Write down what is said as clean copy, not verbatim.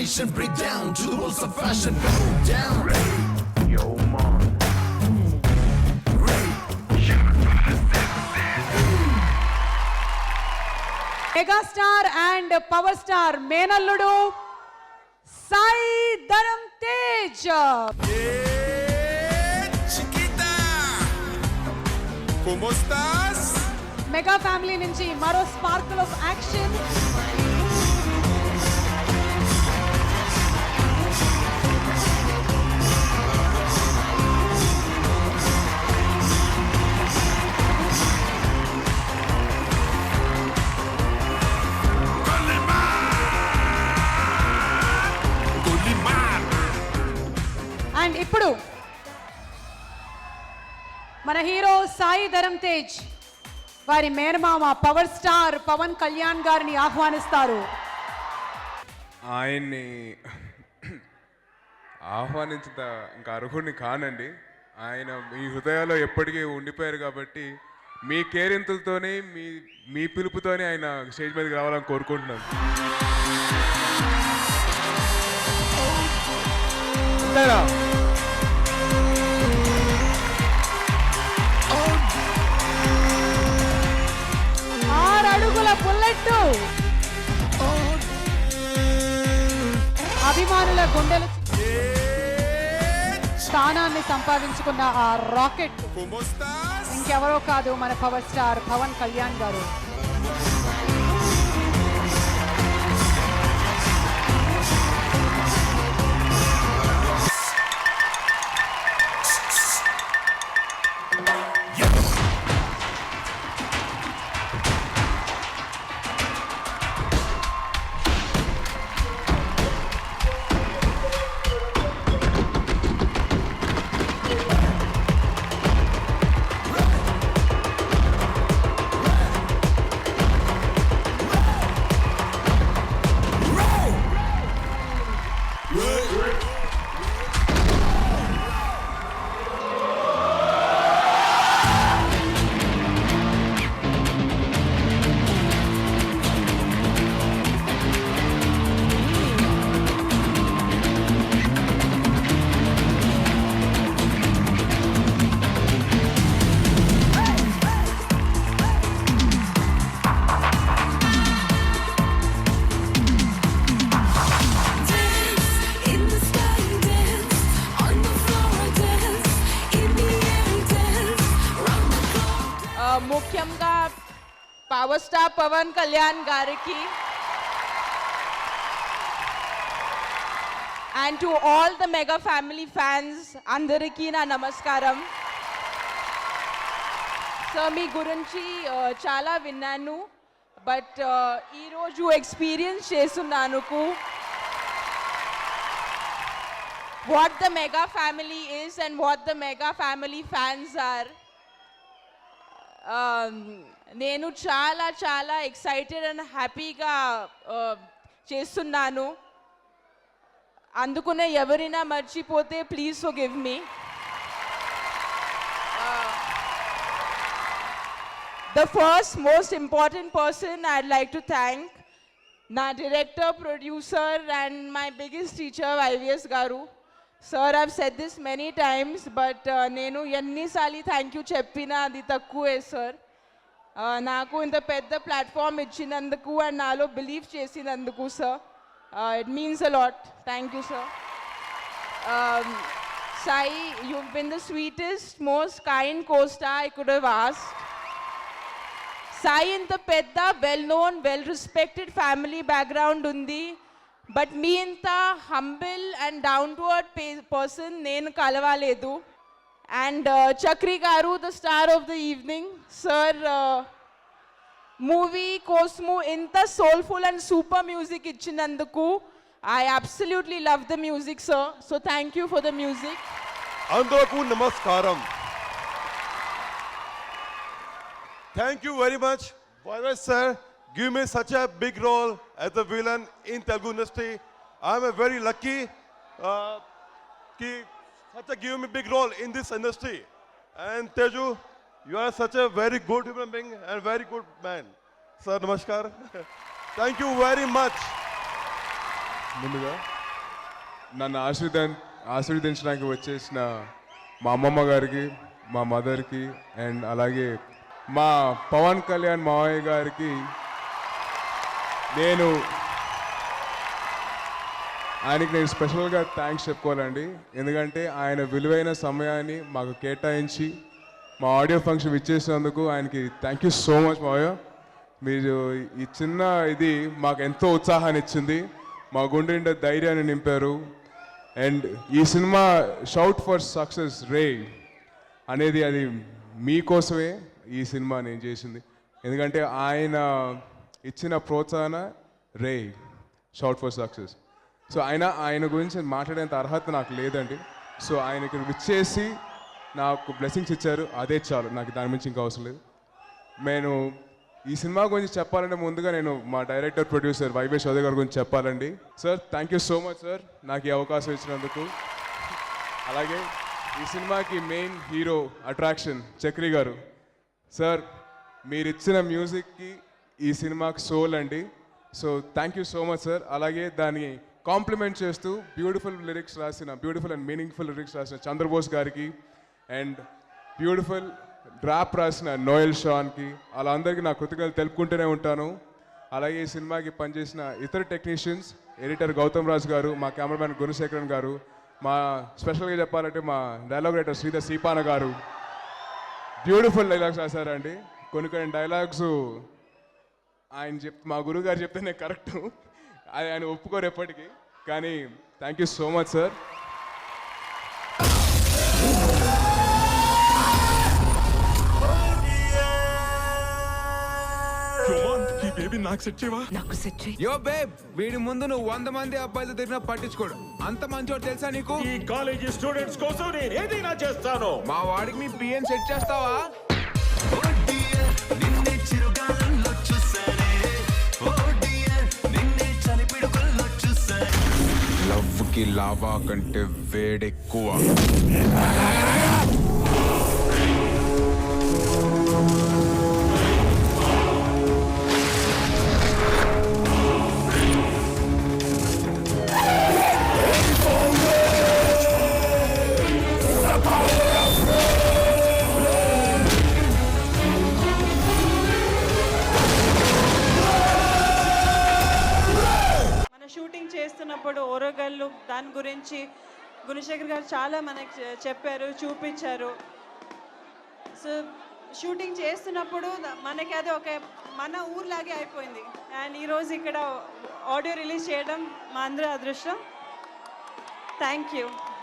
nation break down to the walls of fashion. Go down. Yo, man. Megastar and power star మేనల్లుడు Sai Dharam Tej. Chiquita, ¿cómo estás? Mega family నుంచి మరో sprinkle of action. And ఇప్పుడు మన hero Sai Dharam Tej వారి మేనమామ power star Pawan Kalyan గారిని ఆహ్వానిస్తారు. ఆయన్ని ఆహ్వానించిన ఇంకా అర్హుడిని కానండి. ఆయన మీ హృదయాల్లో ఎప్పటికీ ఉండిపోయారు కాబట్టి మీ కేరింతలతోనే మీ పిలుపుతోనే ఆయన స్టేజ్ మీదకి రావాలని కోరుకుంటున్నాను. అంతేనా? 6 అడుగుల బుల్లెట్, అభిమానుల గుండెలు స్థానాన్ని సంపాదించుకున్న ఆ రాకెట్ ¿Cómo estás? ఇంకెవరో కాదు, మన పవర్ స్టార్ పవన్ కళ్యాణ్ గారు. ముఖ్యంగా పవర్ స్టార్ పవన్ కళ్యాణ్ గారికి and to all the mega family fans అందరికీ నా నమస్కారం. సో మీ గురించి చాలా విన్నాను, బట్ ఈరోజు ఎక్స్పీరియన్స్ చేస్తున్నాను what the mega family is and what the mega family fans are. నేను చాలా చాలా ఎక్సైటెడ్ అండ్ హ్యాపీగా చేస్తున్నాను. అందుకనే ఎవరైనా మర్చిపోతే please forgive me. The first most important person I'd like to thank నా director, producer and my biggest teacher YVS garu. Sir, I've said this many times, but నేను ఎన్నిసార్లు థ్యాంక్ యూ చెప్పినా అది తక్కువే సార్. నాకు ఇంత పెద్ద ప్లాట్ఫామ్ ఇచ్చినందుకు అండ్ నాలో బిలీవ్ చేసినందుకు sir, it means a lot. Thank you sir. Sai, you've been the sweetest, most kind co-star I could have asked. Sai ఇంత పెద్ద well known, well respected family background ఉంది, బట్ మీ ఇంత humble and down to earth person నేను కలవలేదు. And Chakri గారు, the star of the evening sir, movie కోసము ఇంత soulful and super music ఇచ్చినందుకు I absolutely love the music sir. So thank you for the music. అందరికీ నమస్కారం. Thank you very much, Vaivas sir. Give me such a big role as the villain in Telugu industry. I am a very lucky ki such a give me big role in this industry. And Teju, you are such a very good human being and very good man. Sir, namaskar. Thank you very much. Munduga నన్ను ఆశీర్వదించడానికి వచ్చేసిన మా అమ్మమ్మ గారికి, మా మదర్కి, and అలాగే మా పవన్ కళ్యాణ్ మావయ్య గారికి ఆయనకి నేను స్పెషల్గా థ్యాంక్స్ చెప్పుకోవాలండి. ఎందుకంటే ఆయన విలువైన సమయాన్ని మాకు కేటాయించి మా ఆడియో ఫంక్షన్ ఇచ్చేసినందుకు ఆయనకి థ్యాంక్ యూ సో మచ్ మావయ్య. మీరు ఈ చిన్న ఇది మాకు ఎంతో ఉత్సాహాన్ని ఇచ్చింది, మా గుండె నిండా ధైర్యాన్ని నింపారు. అండ్ ఈ సినిమా షౌట్ ఫర్ సక్సెస్ రే అనేది అది మీకోసమే ఈ సినిమా నేను చేసింది. ఎందుకంటే ఆయన ఇచ్చిన ప్రోత్సాహన రే షౌట్ ఫర్ సక్సెస్. సో ఆయన గురించి మాట్లాడేంత అర్హత నాకు లేదండి. సో ఆయనకి విచ్చేసి నాకు బ్లెస్సింగ్స్ ఇచ్చారు, అదే చాలు, నాకు దాని మించి ఇంకా అవసరం లేదు. నేను ఈ సినిమా గురించి చెప్పాలంటే ముందుగా నేను మా డైరెక్టర్ ప్రొడ్యూసర్ వైవేష్ చౌదరి గారి గురించి చెప్పాలండి. Sir thank you so much sir నాకు ఈ అవకాశం ఇచ్చినందుకు. అలాగే ఈ సినిమాకి మెయిన్ హీరో అట్రాక్షన్ చక్రి గారు. సార్ మీరు ఇచ్చిన మ్యూజిక్కి ఈ సినిమాకి సోల్ అండి. So thank you so much sir. అలాగే దాన్ని కాంప్లిమెంట్ చేస్తూ బ్యూటిఫుల్ అండ్ మీనింగ్ఫుల్ లిరిక్స్ రాసిన చంద్రబోస్ గారికి, అండ్ బ్యూటిఫుల్ ర్యాప్ రాసిన నోయల్ షాన్కి, అలా అందరికీ నా కృతజ్ఞతలు తెలుపుకుంటూనే ఉంటాను. అలాగే ఈ సినిమాకి పనిచేసిన ఇతర టెక్నీషియన్స్, ఎడిటర్ గౌతమ్ రాజ్ గారు, మా కెమెరామ్యాన్ గుణశేఖరన్ గారు, మా స్పెషల్గా చెప్పాలంటే మా డైలాగ్ రైటర్ శ్రీధర్ సీపాన గారు బ్యూటిఫుల్ డైలాగ్స్ రాశారండి. కొన్ని డైలాగ్స్ మా గురువు గారు చెప్తేనే కరెక్టు, అది ఆయన ఒప్పుకోరు ఎప్పటికీ. కానీ thank you so much sir. యో బేబ్, వీడి ముందు నువ్వు 100 మంది అబ్బాయిలు తిరిగినా పట్టించుకోడు, అంత మంచోడు తెలుసా నీకు? ఈ కాలేజీ స్టూడెంట్స్ కోసం నేను ఏదైనా చేస్తాను. మా వాడికి మీ పిఎన్ సెట్ చేస్తావా? లవ్ కి లావా కంటే వేడెక్కువ. షూటింగ్ చేస్తున్నప్పుడు ఓరగల్లు దాని గురించి గుణశేఖర్ గారు చాలా మనకి చెప్పారు, చూపించారు. సో షూటింగ్ చేస్తున్నప్పుడు మనకి అది మన ఊర్లాగే అయిపోయింది. అండ్ ఈరోజు ఇక్కడ ఆడియో రిలీజ్ చేయడం మా అందరి అదృష్టం. Thank you.